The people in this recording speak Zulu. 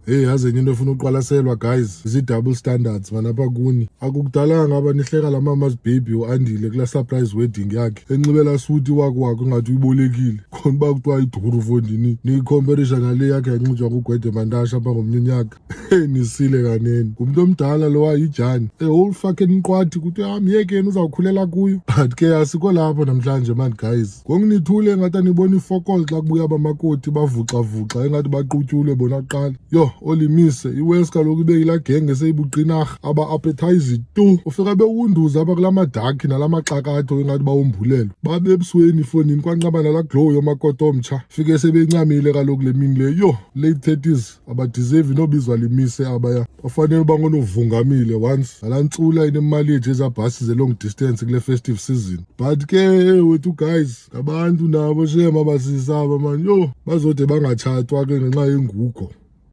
Hey, yazi enye into efuna uqwalaselwa guys, zi-double standards man apha kuni. Akukudalanga ngaba nihleka la mama's baby u-Andile kula surprise wedding yakhe enxibela suti wakwakho engathi uyibolekile khona uba kuthiwa iduru fondini niyikhomperisha nale yakhe yanxitywa ngugwede mantasha apha ngomnyonyaka. Nisile kanene ngumntu omdala lo wayijani whole fucking mqwathi kuthi myekeni uzawukhulela kuyo, but ke asikho lapho namhlanje man guys. Ngonginithule ngathi anibona ifokol xa kubuya abamakoti bavuxa engathi baqutyulwe bona kuqala. Yo olimise iwes kaloku ibe yila genge seyibuqinarha aba-appetize tu ufika bewunduza apha kula madakhi nala maxakatho engathi bawombulelo babe ebusweni efondini kwanqaba nala glow yomakoti omtsha fike sebencamile kaloku le mini le. Yo late 30s abadeserve nobizwa limise abaya bafanele uba ngonovungamile once nala ntsula inemali yethu ezabhasi ze-long distance kule festive season. But ke wethu guys ngabantu nabo shema basisaba man, yo bazode bangatshatwa ke ngenxa yengugo.